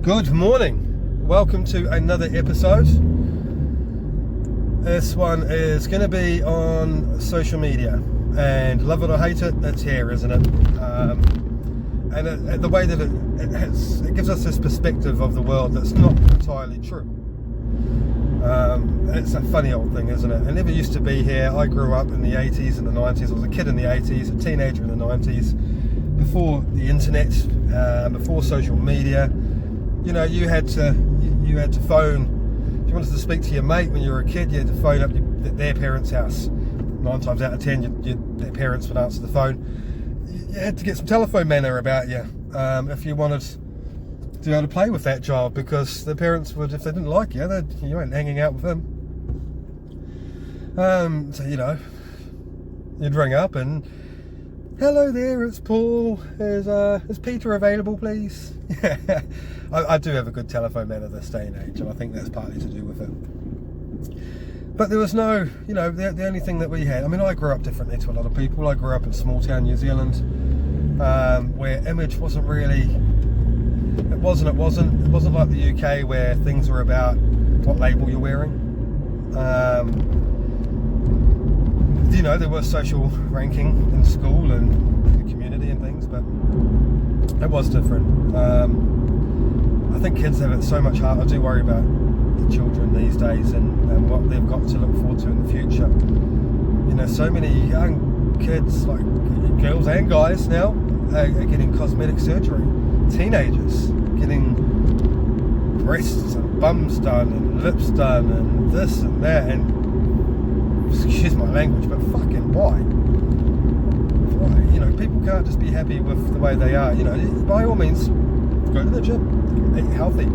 Good morning. Welcome to another episode. This one is going to be on social media, and love it or hate it, it's here, isn't it? And the way that it gives us this perspective of the world that's not entirely true. It's a funny old thing, isn't it? It never used to be here. I grew up in the 80s and the 90s. I was a kid in the 80s, a teenager in the 90s, before the internet, before social media. You know, you had to phone. If you wanted to speak to your mate when you were a kid, you had to phone up their parents' house. 9 times out of 10, their parents would answer the phone. You had to get some telephone manner about you if you wanted to be able to play with that child, because the parents would, if they didn't like you, you weren't hanging out with them. So, you know, you'd ring up and, hello there, it's Paul. Is Peter available, please? I do have a good telephone manner this day and age, and I think that's partly to do with it. But there was no, you know, the only thing that we had, I mean, I grew up differently to a lot of people. I grew up in small town New Zealand, where image wasn't really, it wasn't like the UK, where things were about what label you're wearing. You know, there was social ranking in school and the community and things, but it was different. I think kids have it so much harder. I do worry about the children these days and what they've got to look forward to in the future. You know, so many young kids, like girls and guys now, are getting cosmetic surgery. Teenagers getting breasts and bums done and lips done and this and that, and excuse my language, but fucking why? Why? You know, people can't just be happy with the way they are. You know, by all means, go to the gym, eat healthy,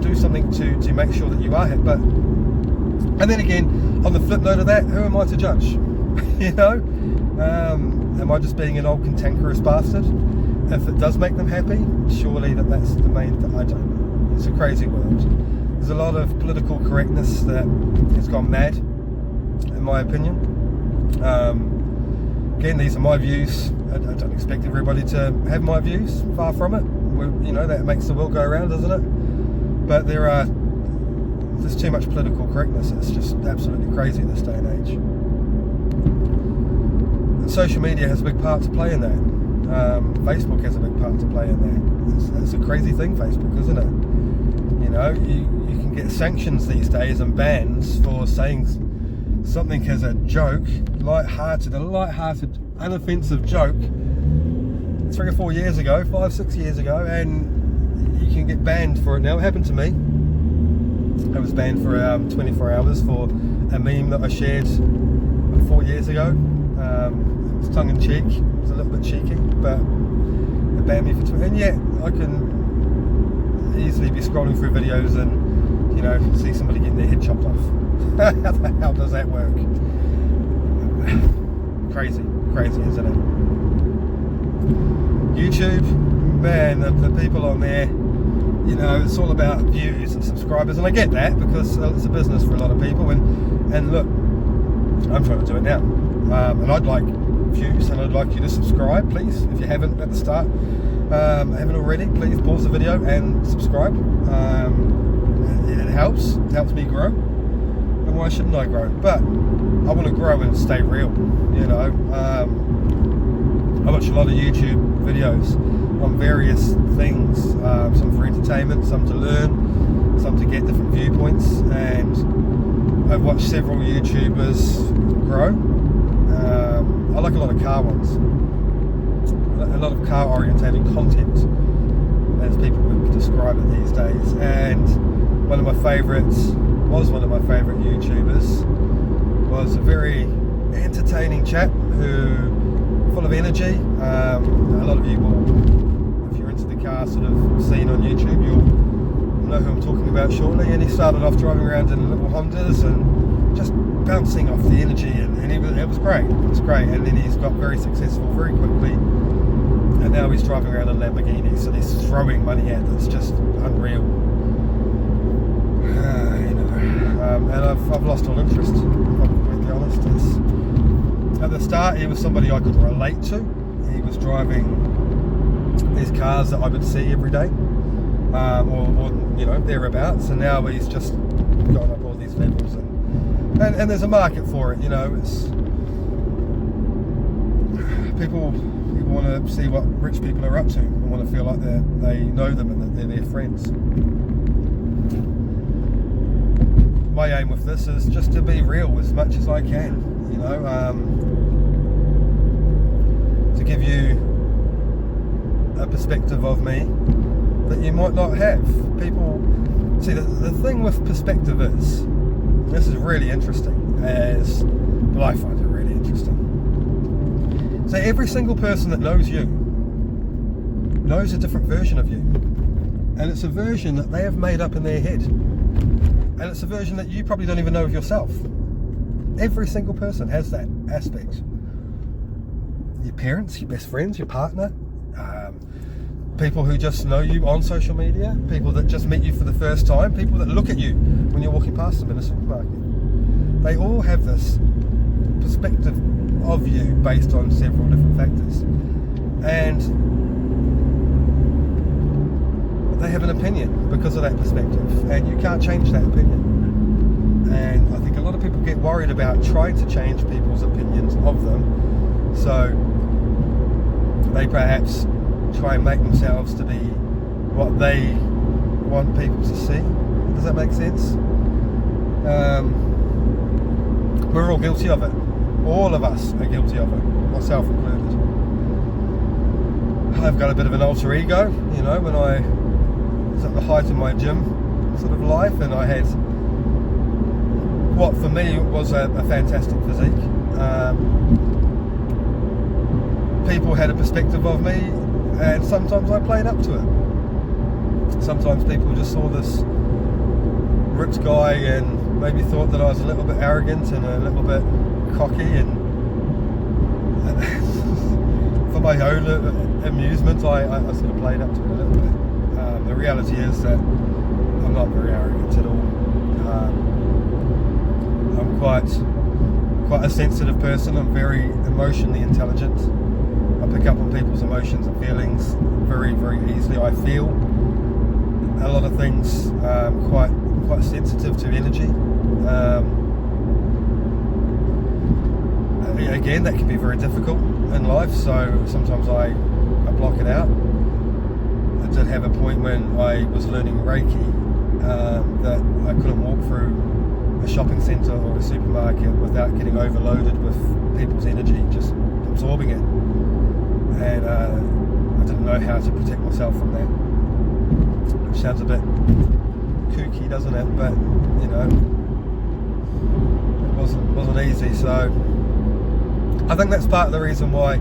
do something to make sure that you are happy. But, and then again, on the flip note of that, who am I to judge? You know, am I just being an old cantankerous bastard? If it does make them happy, surely that's the main thing. I don't know. It's a crazy world. There's a lot of political correctness that has gone mad, in my opinion. Again, these are my views. I don't expect everybody to have my views. Far from it. You know, that makes the world go around, doesn't it? But there's too much political correctness. It's just absolutely crazy in this day and age. And social media has a big part to play in that. Facebook has a big part to play in that. It's a crazy thing, Facebook, isn't it? You know, you can get sanctions these days and bans for saying something as a joke, a light-hearted, unoffensive joke 3 or 4 years ago, 5, 6 years ago, and you can get banned for it now. It happened to me. I was banned for 24 hours for a meme that I shared 4 years ago. It was tongue-in-cheek, it was a little bit cheeky, but it banned me for 20, and yet I can easily be scrolling through videos and, you know, see somebody getting their head chopped off. How the hell does that work? Crazy, isn't it? YouTube, man, the people on there, you know, it's all about views and subscribers, and I get that, because it's a business for a lot of people, and look, I'm trying to do it now, and I'd like views, and I'd like you to subscribe, please, if you haven't at the start. Haven't already, please pause the video and subscribe. It helps me grow, and why shouldn't I grow? But I want to grow and stay real, you know. I watch a lot of YouTube videos on various things, some for entertainment, some to learn, some to get different viewpoints, and I've watched several YouTubers grow. I like a lot of car ones, a lot of car orientated content, as people would describe it these days. And one of my favourite YouTubers was a very entertaining chap who, full of energy. A lot of you will, if you're into the car sort of scene on YouTube, you'll know who I'm talking about shortly. And he started off driving around in little Hondas and just bouncing off the energy, and it was great. And then he's got very successful very quickly, and now he's driving around in Lamborghinis, so he's throwing money at that's just unreal. You know, and I've lost all interest, if I'm completely honest. At the start, he was somebody I could relate to. He was driving these cars that I would see every day. or thereabouts, and now he's just gone up all these levels, and there's a market for it. It's people want to see what rich people are up to and want to feel like they know them and that they're their friends. My aim with this is just to be real as much as I can, to give you a perspective of me that you might not have. People see the thing with perspective is, this is really interesting, well, I find it really interesting. So every single person that knows you knows a different version of you, and it's a version that they have made up in their head, and it's a version that you probably don't even know of yourself. Every single person has that aspect. Your parents, your best friends, your partner, people who just know you on social media, people that just meet you for the first time, people that look at you when you're walking past them in a supermarket. They all have this perspective of you based on several different factors, and they have an opinion because of that perspective, and you can't change that opinion. And I think a lot of people get worried about trying to change people's opinions of them, so they perhaps try and make themselves to be what they want people to see. Does that make sense? We're all guilty of it. All of us are guilty of it, myself included. I've got a bit of an alter ego, when I was at the height of my gym sort of life, and I had what for me was a fantastic physique. People had a perspective of me, and sometimes I played up to it. Sometimes people just saw this ripped guy and maybe thought that I was a little bit arrogant and a little bit cocky, and for my own amusement I sort of played up to it a little bit. The reality is that I'm not very arrogant at all. I'm quite a sensitive person. I'm very emotionally intelligent. I pick up on people's emotions and feelings very, very easily. I feel a lot of things, quite sensitive to energy. Again, that can be very difficult in life, so sometimes I block it out. I did have a point when I was learning Reiki that I couldn't walk through a shopping centre or a supermarket without getting overloaded with people's energy, just absorbing it. And I didn't know how to protect myself from that. Which sounds a bit kooky, doesn't it? But it wasn't easy. So I think that's part of the reason why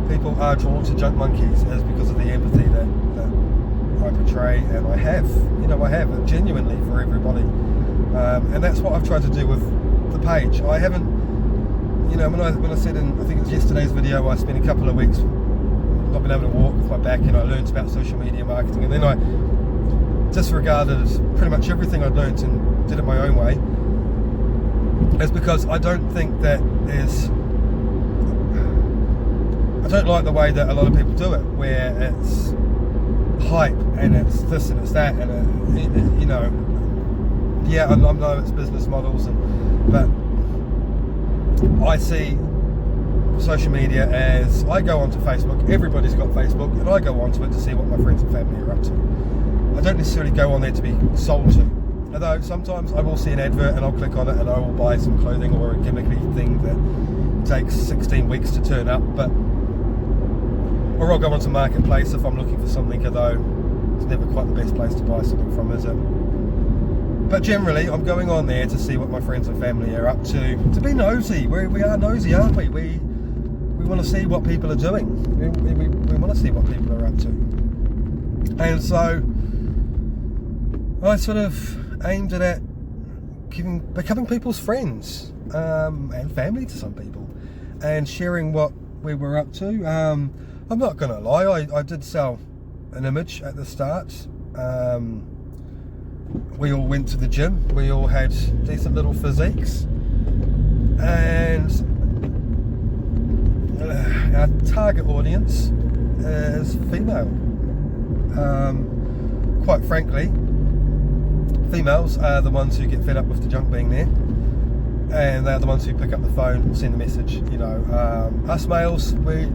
people are drawn to Junk Monkeys, is because of the empathy that I portray, and I have genuinely for everybody. And that's what I've tried to do with the page. I haven't, when I said in, I think it was yesterday's video, I spent a couple of weeks not been able to walk with my back, and I learned about social media marketing, and then I disregarded pretty much everything I'd learned and did it my own way. It's because I don't think that I don't like the way that a lot of people do it, where it's hype and it's this and it's that, and I know it's business models, but I see social media as, I go onto Facebook, everybody's got Facebook, and I go onto it to see what my friends and family are up to. I don't necessarily go on there to be sold to, although sometimes I will see an advert and I'll click on it and I will buy some clothing or a gimmicky thing that takes 16 weeks to turn up, or I'll go onto Marketplace if I'm looking for something, although it's never quite the best place to buy something from, is it? But generally, I'm going on there to see what my friends and family are up to be nosy. We are nosy, aren't we? We want to see what people are doing. We want to see what people are up to. And so I sort of aimed it at becoming people's friends, and family to some people, and sharing what we were up to. I'm not going to lie, I did sell an image at the start. We all went to the gym, we all had decent little physiques, and our target audience is female. quite frankly, females are the ones who get fed up with the junk being there, and they're the ones who pick up the phone and send a message. You know, us males, we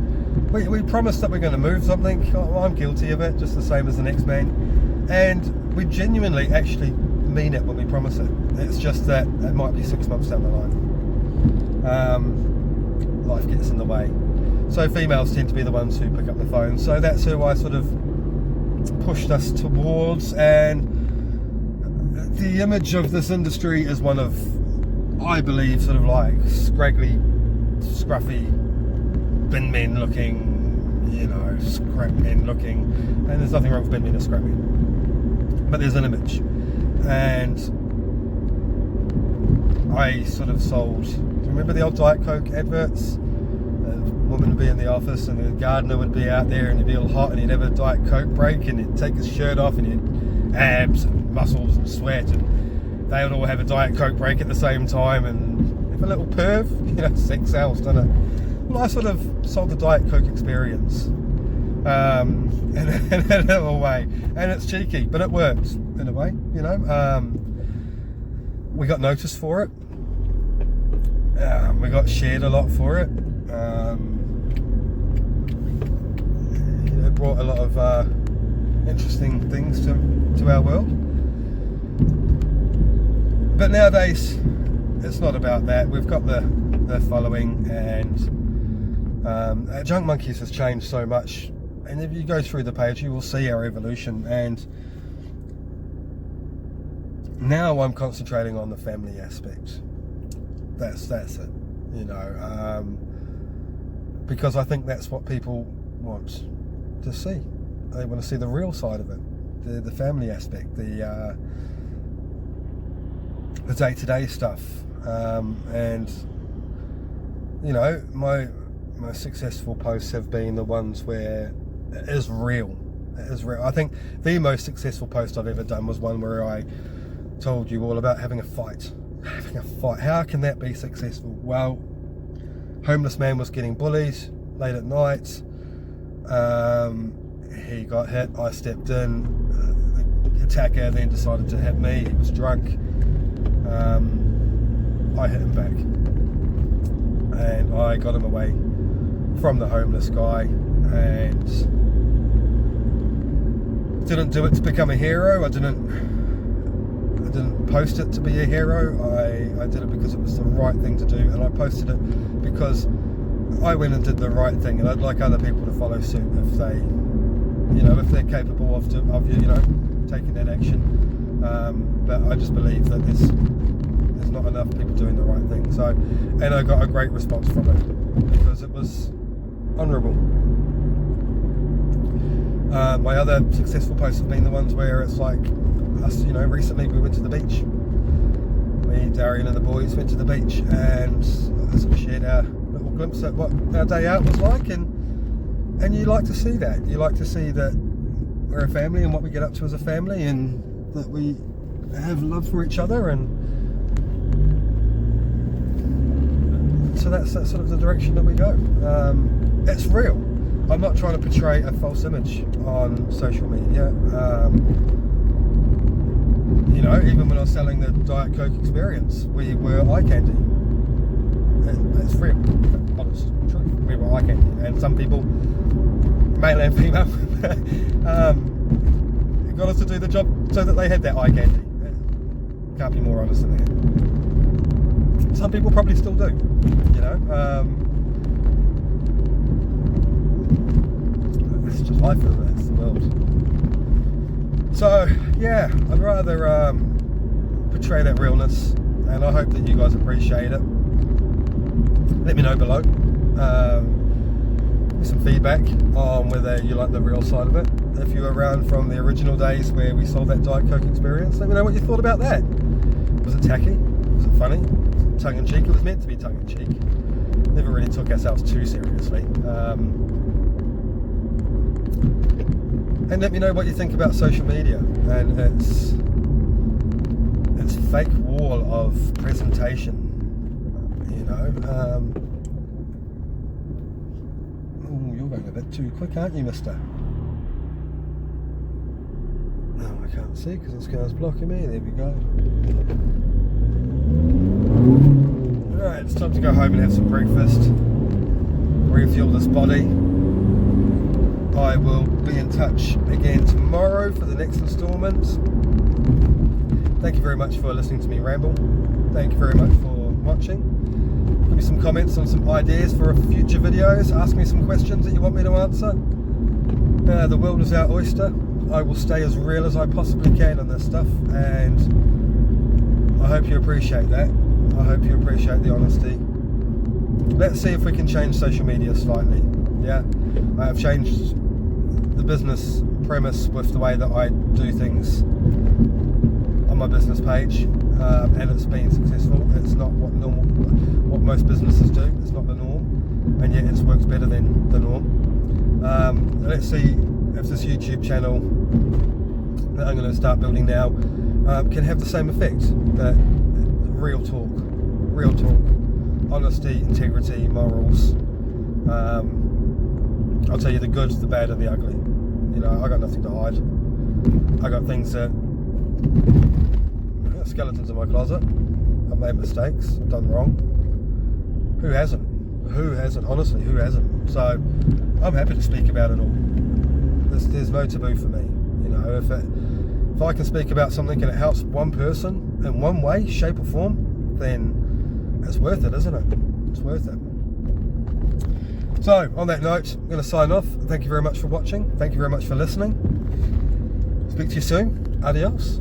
promise that we're going to move something. I'm guilty of it, just the same as the next man, and we genuinely actually mean it when we promise it. It's just that it might be 6 months down the line. Life gets in the way. So females tend to be the ones who pick up the phone. So that's who I sort of pushed us towards, and the image of this industry is one of, I believe, sort of like scraggly, scruffy bin men looking, you know, scrap men looking, and there's nothing wrong with bin men or scrap men, but there's an image. And I sort of sold, do you remember the old Diet Coke adverts? The woman would be in the office and the gardener would be out there and he'd be all hot and he'd have a Diet Coke break and he'd take his shirt off and he'd abs and muscles and sweat, and they would all have a Diet Coke break at the same time, and if a little perv, you know, sex sells, doesn't it? Well, I sort of sold the Diet Coke experience in a little way, and it's cheeky, but it works in a way, you know. We got noticed for it. We got shared a lot for it. You know, brought a lot of interesting things to our world. But nowadays, it's not about that. We've got the following, and Junk Monkeys has changed so much. And if you go through the page, you will see our evolution. And now I'm concentrating on the family aspect. That's it, you know, because I think that's what people want to see. They want to see the real side of it, the family aspect, the day-to-day stuff, and you know, my successful posts have been the ones where it is real. It is real. I think the most successful post I've ever done was one where I told you all about having a fight. How can that be successful? Well, homeless man was getting bullied late at night. He got hit. I stepped in. The attacker then decided to hit me. He was drunk. I hit him back, and I got him away from the homeless guy, and didn't do it to become a hero. I didn't post it to be a hero. I did it because it was the right thing to do, and I posted it because I went and did the right thing, and I'd like other people to follow suit if they, you know, if they're capable of you know, taking that action. But I just believe that there's not enough people doing the right thing. So, and I got a great response from it because it was honourable. My other successful posts have been the ones where it's like us, you know, recently we went to the beach. Me, Darian and the boys went to the beach, and I sort of shared our little glimpse at what our day out was like, and you like to see that. You like to see that we're a family and what we get up to as a family, and that we have love for each other, and so that's sort of the direction that we go. It's real. I'm not trying to portray a false image on social media. You know, even when I was selling the Diet Coke experience, we were eye candy. That's real, honest truth. We were eye candy, and some people, male and female, got us to do the job so that they had that eye candy. Can't be more honest than that. Some people probably still do, you know. It's just life, isn't it? It's the world. So yeah, I'd rather portray that realness, and I hope that you guys appreciate it. Let me know below. Some feedback on whether you like the real side of it. If you were around from the original days where we sold that Diet Coke experience, let me know what you thought about that. Was it tacky? Was it funny? Was it tongue-in-cheek? It was meant to be tongue-in-cheek. Never really took ourselves too seriously. And let me know what you think about social media and its fake wall of presentation. You know, ooh, you're going a bit too quick, aren't you, mister? Oh, I can't see because this car's blocking me. There we go. Alright, it's time to go home and have some breakfast. Refuel this body. I will be in touch again tomorrow for the next instalment. Thank you very much for listening to me ramble. Thank you very much for watching. Give me some comments on some ideas for future videos. Ask me some questions that you want me to answer. The world is our oyster. I will stay as real as I possibly can on this stuff, and I hope you appreciate that. I hope you appreciate the honesty. Let's see if we can change social media slightly. Yeah, I have changed the business premise with the way that I do things on my business page, and it's been successful. It's not what most businesses do. It's not the norm, and yet it works better than the norm. Let's see if this YouTube channel that I'm going to start building now can have the same effect. That real talk, honesty, integrity, morals. I'll tell you the good, the bad, and the ugly. You know, I got nothing to hide. I got things that skeletons in my closet. I've made mistakes, done wrong. Who hasn't? Who hasn't? Honestly, who hasn't? So I'm happy to speak about it all. There's no taboo for me. You know, if I can speak about something and it helps one person in one way, shape or form, then it's worth it, isn't it? It's worth it. So on that note, I'm going to sign off. Thank you very much for watching. Thank you very much for listening. Speak to you soon. Adios.